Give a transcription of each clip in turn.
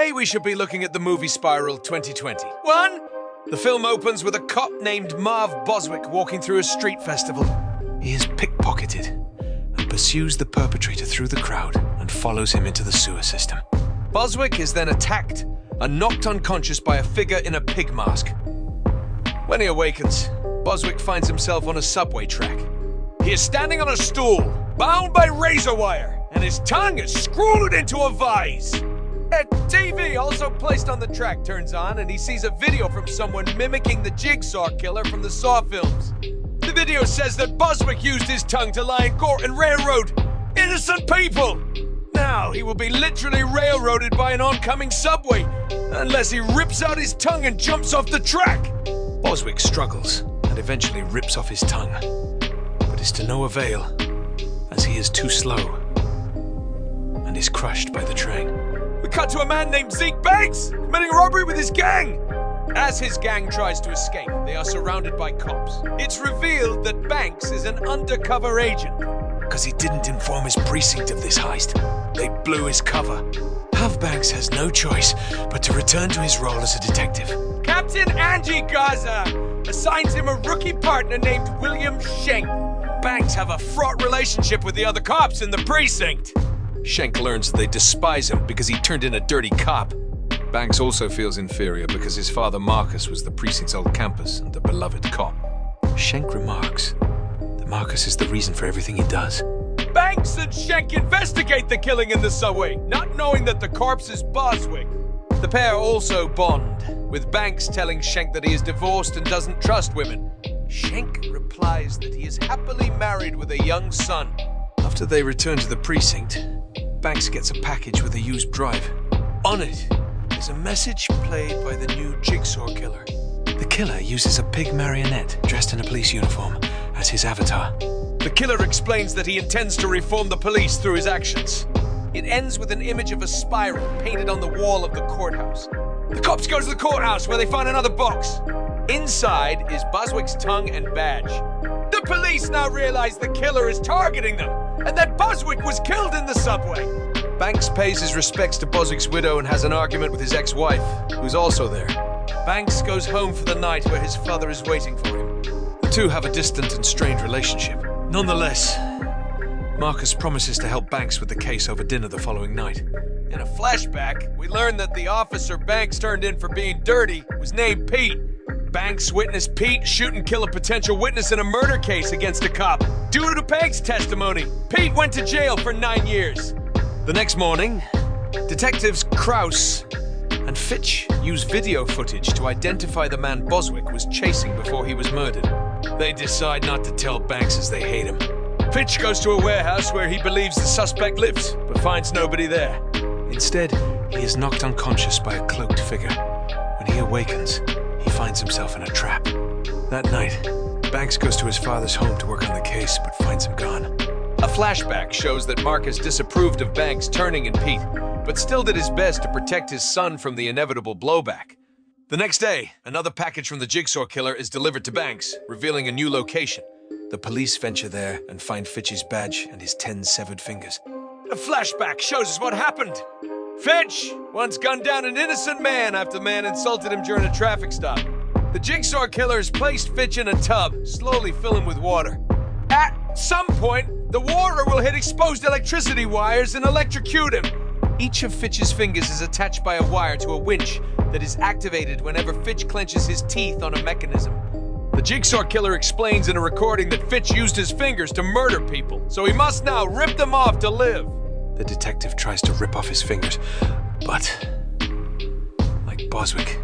Today we should be looking at the movie Spiral 2020. 1. The film opens with a cop named Marv Boswick walking through a street festival. He is pickpocketed and pursues the perpetrator through the crowd and follows him into the sewer system. Boswick is then attacked and knocked unconscious by a figure in a pig mask. When he awakens, Boswick finds himself on a subway track. He is standing on a stool, bound by razor wire, and his tongue is screwed into a vise. A TV also placed on the track turns on, and he sees a video from someone mimicking the Jigsaw killer from the Saw films. The video says that Boswick used his tongue to lie in court and railroad innocent people. Now he will be literally railroaded by an oncoming subway, unless he rips out his tongue and jumps off the track. Boswick struggles and eventually rips off his tongue, but is to no avail, as he is too slow and is crushed by the train. We cut to a man named Zeke committing a robbery with his gang. As his gang tries to escape, they are surrounded by cops. It's revealed that Banks is an undercover agent, because he didn't inform his precinct of this heist. They blew his cover. Huv Banks has no choice but to return to his role as a detective. Captain Angie Gaza assigns him a rookie partner named William Schenk. Banks have a fraught relationship with the other cops in the precinct. Schenk learns that they despise him because he turned in a dirty cop. Banks also feels inferior because his father Marcus was the precinct's old campus and a beloved cop. Schenk remarks that Marcus is the reason for everything he does. Banks and Schenk investigate the killing in the subway, not knowing that the corpse is Boswick. The pair also bond, with Banks telling Schenk that he is divorced and doesn't trust women. Schenk replies that he is happily married with a young son. After they return to the precinct, Banks gets a package with a used drive. On it is a message played by the new Jigsaw killer. The killer uses a pig marionette dressed in a police uniform as his avatar. The killer explains that he intends to reform the police through his actions. It ends with an image of a spiral painted on the wall of the courthouse. The cops go to the courthouse where they find another box. Inside is Boswick's tongue and badge. The police now realize the killer is targeting them, and that Boswick was killed in the subway. Banks pays his respects to Boswick's widow and has an argument with his ex-wife, who's also there. Banks goes home for the night where his father is waiting for him. The two have a distant and strained relationship. Nonetheless, Marcus promises to help Banks with the case over dinner the following night. In a flashback, we learn that the officer Banks turned in for being dirty was named Pete. Banks witnessed Pete shoot and kill a potential witness in a murder case against a cop. Due to Banks' testimony, Pete went to jail for 9 years. The next morning, detectives Kraus and Fitch use video footage to identify the man Boswick was chasing before he was murdered. They decide not to tell Banks as they hate him. Fitch goes to a warehouse where he believes the suspect lives, but finds nobody there. Instead, he is knocked unconscious by a cloaked figure. When he awakens, he finds himself in a trap. That night, Banks goes to his father's home to work on the case, but finds him gone. A flashback shows that Marcus disapproved of Banks turning in Pete, but still did his best to protect his son from the inevitable blowback. The next day, another package from the Jigsaw killer is delivered to Banks, revealing a new location. The police venture there and find Fitch's badge and his 10 severed fingers. The flashback shows us what happened. Fitch once gunned down an innocent man after the man insulted him during a traffic stop. The Jigsaw killer has placed Fitch in a tub, slowly fill him with water. At some point, the water will hit exposed electricity wires and electrocute him. Each of Fitch's fingers is attached by a wire to a winch that is activated whenever Fitch clenches his teeth on a mechanism. The Jigsaw killer explains in a recording that Fitch used his fingers to murder people, so he must now rip them off to live. The detective tries to rip off his fingers, but, like Boswick,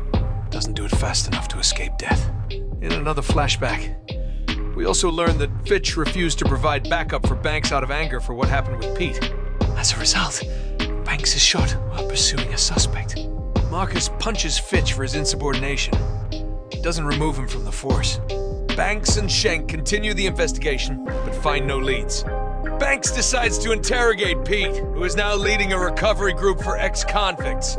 doesn't do it fast enough to escape death. In another flashback, we also learn that Fitch refused to provide backup for Banks out of anger for what happened with Pete. As a result, Banks is shot while pursuing a suspect. Marcus punches Fitch for his insubordination. He doesn't remove him from the force. Banks and Schenk continue the investigation, but find no leads. Banks decides to interrogate Pete, who is now leading a recovery group for ex-convicts.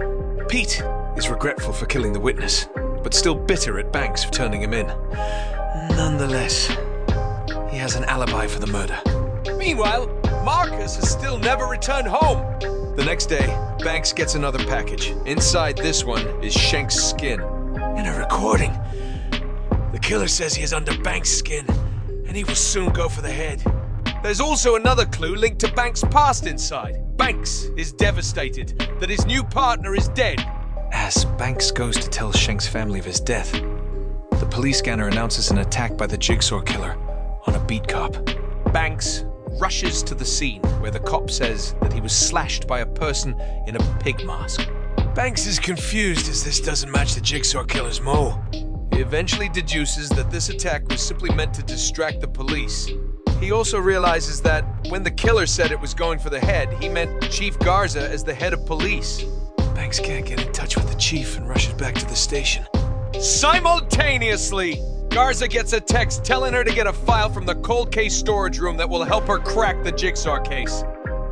Pete is regretful for killing the witness, but still bitter at Banks for turning him in. Nonetheless, he has an alibi for the murder. Meanwhile, Marcus has still never returned home. The next day, Banks gets another package. Inside this one is Schenk's skin. In a recording, the killer says he is under Banks' skin, and he will soon go for the head. There's also another clue linked to Banks' past inside. Banks is devastated that his new partner is dead. As Banks goes to tell Schenk's family of his death, the police scanner announces an attack by the jigsaw killer on a beat cop. Banks rushes to the scene where the cop says that he was slashed by a person in a pig mask. Banks is confused as this doesn't match the jigsaw killer's mole. He eventually deduces that this attack was simply meant to distract the police. He also realizes that when the killer said it was going for the head, he meant Chief Garza as the head of police. Banks can't get in touch with the chief and rushes back to the station. Simultaneously, Garza gets a text telling her to get a file from the cold case storage room that will help her crack the jigsaw case.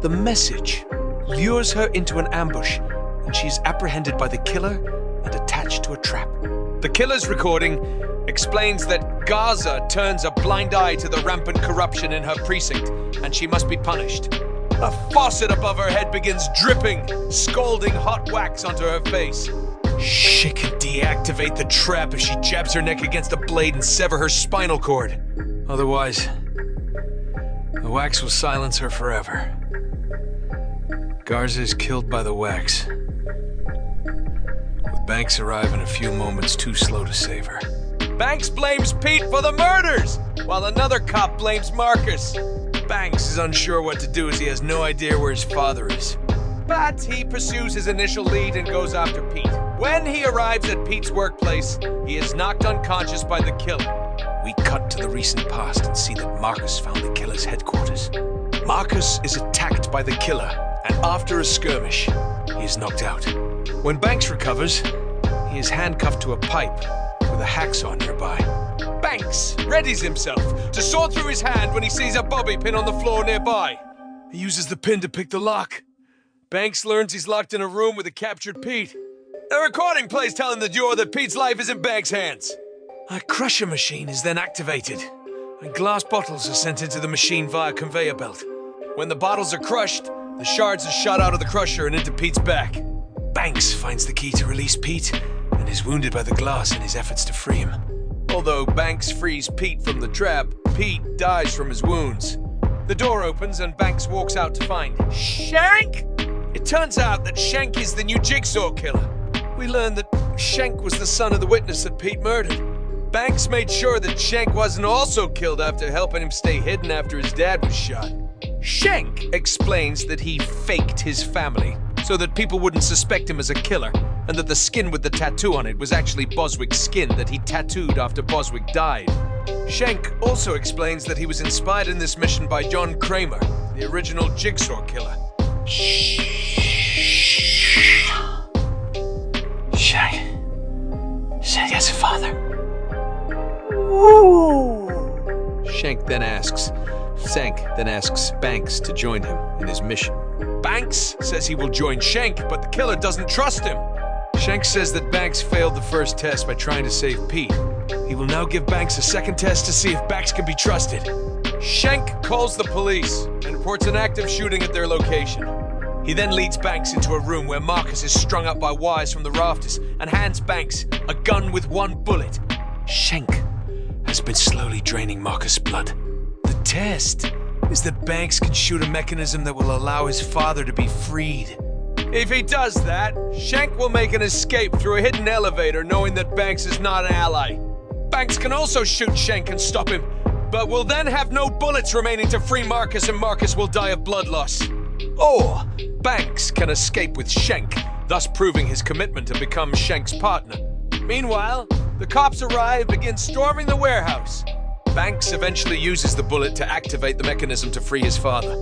The message lures her into an ambush, and she's apprehended by the killer and attached to a trap. The killer's recording explains that Garza turns a blind eye to the rampant corruption in her precinct, and she must be punished. A faucet above her head begins dripping, scalding hot wax onto her face. She can deactivate the trap if she jabs her neck against a blade and sever her spinal cord. Otherwise, the wax will silence her forever. Garza is killed by the wax, with Banks arriving a few moments too slow to save her. Banks blames Pete for the murders, while another cop blames Marcus. Banks is unsure what to do as he has no idea where his father is. But he pursues his initial lead and goes after Pete. When he arrives at Pete's workplace, he is knocked unconscious by the killer. We cut to the recent past and see that Marcus found the killer's headquarters. Marcus is attacked by the killer, and after a skirmish, he is knocked out. When Banks recovers, he is handcuffed to a pipe with a hacksaw nearby. Banks readies himself to saw through his hand when he sees a bobby pin on the floor nearby. He uses the pin to pick the lock. Banks learns he's locked in a room with a captured Pete. A recording plays telling the duo that Pete's life is in Banks' hands. A crusher machine is then activated, and glass bottles are sent into the machine via conveyor belt. When the bottles are crushed, the shards are shot out of the crusher and into Pete's back. Banks finds the key to release Pete and is wounded by the glass in his efforts to free him. Although Banks frees Pete from the trap, Pete dies from his wounds. The door opens and Banks walks out to find Schenk! It turns out that Schenk is the new jigsaw killer. We learn that Schenk was the son of the witness that Pete murdered. Banks made sure that Schenk wasn't also killed after helping him stay hidden after his dad was shot. Schenk explains that he faked his family so that people wouldn't suspect him as a killer, and that the skin with the tattoo on it was actually Boswick's skin that he tattooed after Boswick died. Schenk also explains that he was inspired in this mission by John Kramer, the original jigsaw killer. Schenk said he has a father. Ooh. Schenk then asks Banks to join him in his mission. Banks says he will join Schenk, but the killer doesn't trust him. Schenk says that Banks failed the first test by trying to save Pete. He will now give Banks a second test to see if Banks can be trusted. Schenk calls the police and reports an active shooting at their location. He then leads Banks into a room where Marcus is strung up by wires from the rafters and hands Banks a gun with one bullet. Schenk has been slowly draining Marcus' blood. The test is that Banks can shoot a mechanism that will allow his father to be freed. If he does that, Schenk will make an escape through a hidden elevator knowing that Banks is not an ally. Banks can also shoot Schenk and stop him, but will then have no bullets remaining to free Marcus, and Marcus will die of blood loss. Or Banks can escape with Schenk, thus proving his commitment to become Schenk's partner. Meanwhile, the cops arrive and begin storming the warehouse. Banks eventually uses the bullet to activate the mechanism to free his father.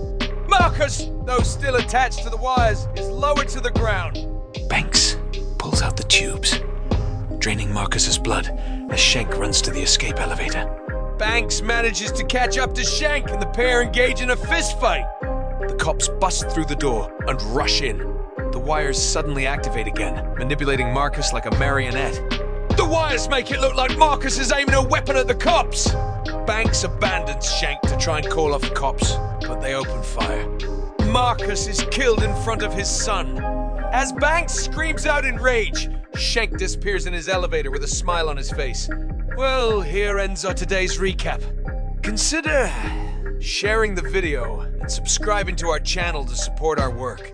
Marcus, though still attached to the wires, is lowered to the ground. Banks pulls out the tubes, draining Marcus's blood as Schenk runs to the escape elevator. Banks manages to catch up to Schenk and the pair engage in a fistfight. The cops bust through the door and rush in. The wires suddenly activate again, manipulating Marcus like a marionette. The wires make it look like Marcus is aiming a weapon at the cops. Banks abandons Schenk to try and call off the cops, but they open fire. Marcus is killed in front of his son. As Banks screams out in rage, Shank disappears in his elevator with a smile on his face. Well, here ends our today's recap. Consider sharing the video and subscribing to our channel to support our work.